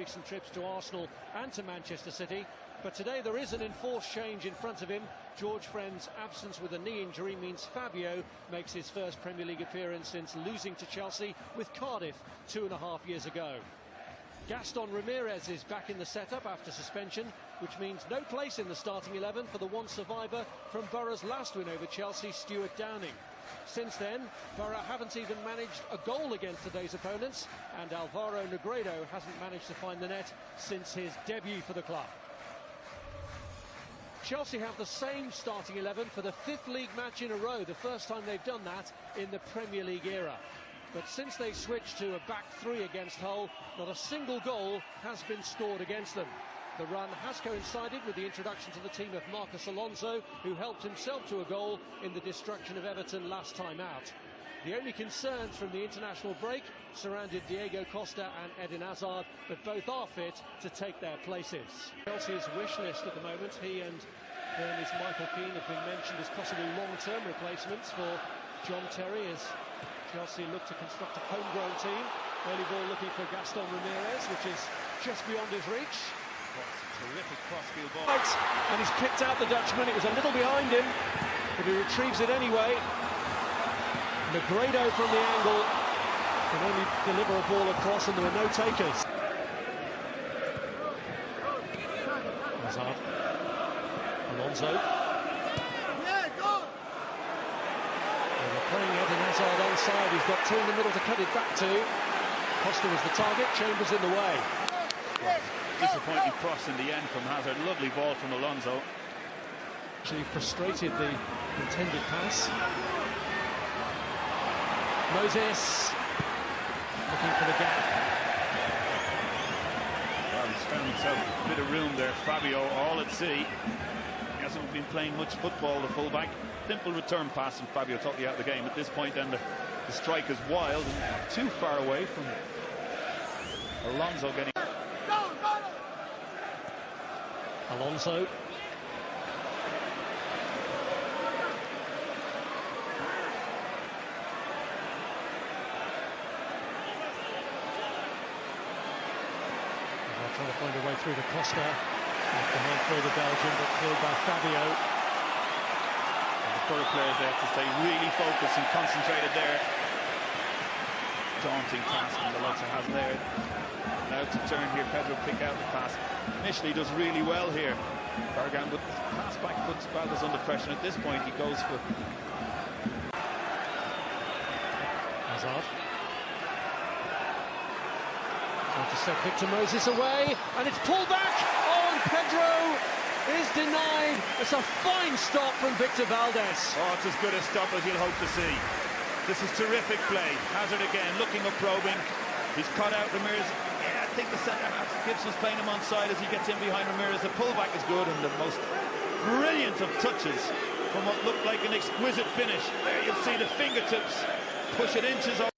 recent trips to Arsenal and to Manchester City. But today there is an enforced change in front of him. George Friend's absence with a knee injury means Fabio makes his first Premier League appearance since losing to Chelsea with Cardiff 2.5 years ago. Gaston Ramirez is back in the setup after suspension, which means no place in the starting 11 for the one survivor from Borough's last win over Chelsea, Stuart Downing. Since then, Borough haven't even managed a goal against today's opponents, and Alvaro Negredo hasn't managed to find the net since his debut for the club. Chelsea have the same starting 11 for the 5th league match in a row, the first time they've done that in the Premier League era. But since they switched to a back three against Hull, not a single goal has been scored against them. The run has coincided with the introduction to the team of Marcos Alonso, who helped himself to a goal in the destruction of Everton last time out. The only concerns from the international break surrounded Diego Costa and Eden Hazard, but both are fit to take their places. Chelsea's wish list at the moment, he and Burnley's Michael Keane have been mentioned as possible long-term replacements for John Terry as Chelsea look to construct a homegrown team. Early ball looking for Gaston Ramirez, which is just beyond his reach. Terrific crossfield ball. And he's picked out the Dutchman. It was a little behind him, but he retrieves it anyway. Negredo from the angle can only deliver a ball across, and there were no takers. Hazard. Alonso. Playing Eden Hazard onside, he's got two in the middle to cut it back to. Costa was the target, Chambers in the way. Disappointing cross in the end from Hazard, lovely ball from Alonso. Actually frustrated the intended pass. Moses looking for the gap. Well, he's found himself a bit of room there. Fabio all at sea. He hasn't been playing much football, the fullback. Simple return pass, and Fabio totally out of the game. At this point then the strike is wild and too far away from Alonso getting... Alonso. Trying to find a way through to Costa. After hand through the Belgian, but cleared by Fabio. Borough players there to stay really focused and concentrated there. Daunting task from the likes of Hazard there. Now to turn here, Pedro pick out the pass. Initially does really well here. Bergkamp with the pass back puts Valdez under pressure. At this point he goes for Hazard. Trying to set Victor Moses away, and it's pulled back. Oh, and Pedro is denied. It's a fine stop from Victor Valdez. Oh, it's as good a stop as you'll hope to see. This is terrific play. Hazard again, looking up, probing. He's cut out Ramirez. Yeah, I think the centre-half, Gibson's playing him on side as he gets in behind Ramirez. The pullback is good, and the most brilliant of touches from what looked like an exquisite finish. There you'll see the fingertips push it inches off.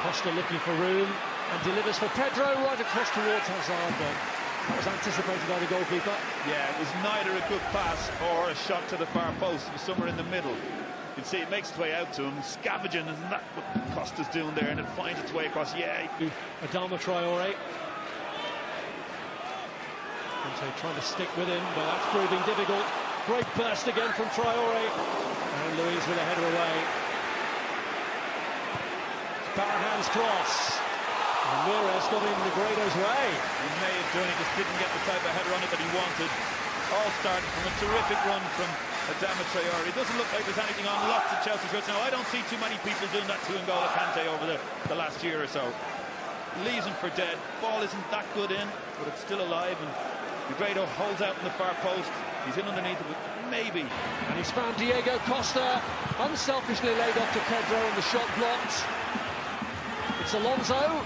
Costa looking for room and delivers for Pedro right across towards Hazard. That was anticipated by the goalkeeper. Yeah, it was neither a good pass or a shot to the far post. It was somewhere in the middle. You can see it makes its way out to him, scavenging, isn't that what Costa's doing there? And it finds its way across. Yeah. Adama Traore. Conte trying to stick with him, but that's proving difficult. Great burst again from Traore. And Luiz with a header away. Barahan's cross. Ramirez got in Negredo's way. He may have done it, just didn't get the type of header on it that he wanted. All started from a terrific run from Adama Traore. It doesn't look like there's anything on lots of Chelsea's routes now. I don't see too many people doing that to N'Golo Kante over the last year or so. Leaves him for dead. Ball isn't that good in, but it's still alive. And Negredo holds out in the far post. He's in underneath it, but maybe. And he's found Diego Costa. Unselfishly laid off to Pedro, and the shot blocked. It's Alonso.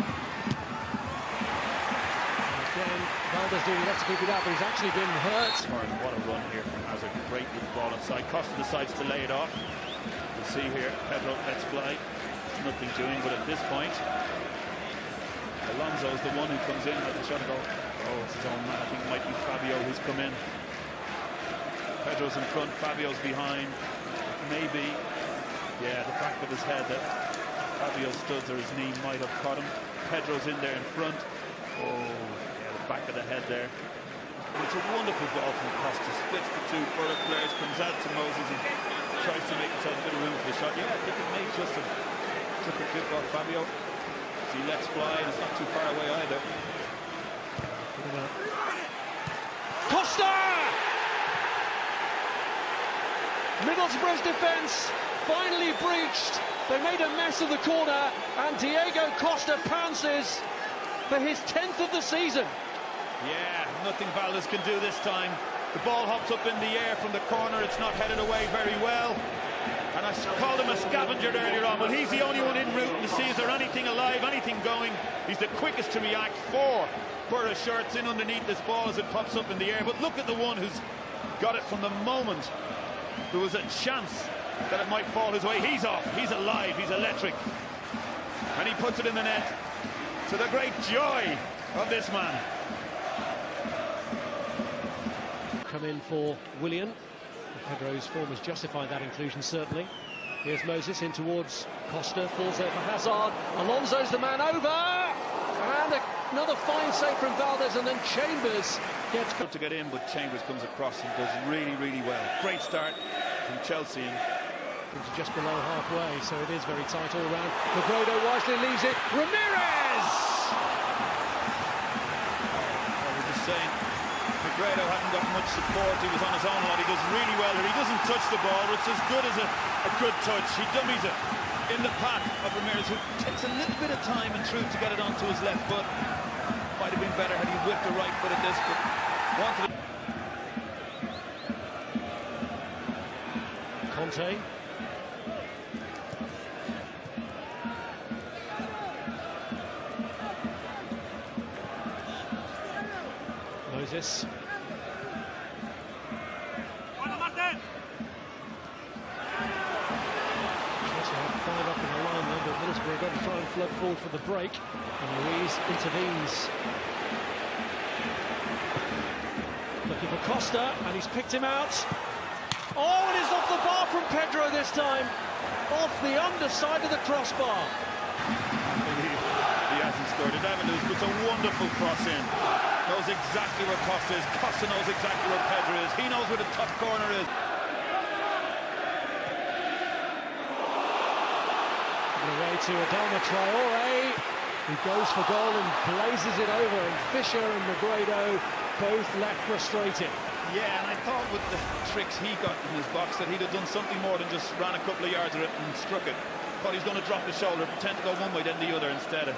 Again, Valdez doing enough to keep it out, but he's actually been hurt. What a run here from Hazard. Great with the ball inside. Costa decides to lay it off. We'll see here. Pedro lets fly. Nothing doing, but at this point, Alonso is the one who comes in, has a shot to go. Oh, it's his own man. I think it might be Fabio who's come in. Pedro's in front, Fabio's behind. Maybe, yeah, the back of his head that Fabio Studs or his knee might have caught him. Pedro's in there in front. Oh, yeah, the back of the head there. It's a wonderful ball from Costa. Splits the two Borough players, comes out to Moses and tries to make himself a bit of room for the shot. Yeah, I think it may just have took a grip off Fabio. So he lets fly, and it's not too far away either. Costa! Middlesbrough's defence finally breached. They made a mess of the corner, and Diego Costa pounces for his 10th of the season. Yeah, nothing Valdez can do this time. The ball hops up in the air from the corner. It's not headed away very well. And I called him a scavenger earlier on. Well, he's the only one en route to see is there anything alive, anything going. He's the quickest to react. 4 Borough shirts in underneath this ball as it pops up in the air. But look at the one who's got it from the moment there was a chance that it might fall his way. He's off. He's alive. He's electric. And he puts it in the net. To the great joy of this man. Come in for Willian. Pedro's form has justified that inclusion, certainly. Here's Moses in towards Costa, falls there for Hazard. Alonso's the man over, and another fine save from Valdez, and then Chambers gets to get in, but Chambers comes across and does really, really well. Great start from Chelsea. Just below halfway, so it is very tight all round. Negredo wisely leaves it. Ramirez! I was just saying, Negredo hadn't got much support. He was on his own a lot. He does really well here. He doesn't touch the ball. It's as good as a good touch. He dummies it in the path of Ramirez, who takes a little bit of time and truth to get it onto his left foot. Might have been better had he whipped the right foot at this, but wanted it. Conte. Moses. Five up in the line there, but Middlesbrough got to try and float forward for the break, and Ruiz intervenes. Looking for Costa, and he's picked him out. Oh, it is off the bar from Pedro this time, off the underside of the crossbar. He hasn't scored it. Evans puts a wonderful cross in. Knows exactly where Costa is. Costa knows exactly where Pedro is. He knows where the top corner is. Away to Adama Traore, who goes for goal and blazes it over, and Fisher and Negredo both left frustrated. Yeah, and I thought with the tricks he got in his box that he'd have done something more than just ran a couple of yards of it and struck it. Thought he was going to drop the shoulder, pretend to go one way then the other instead.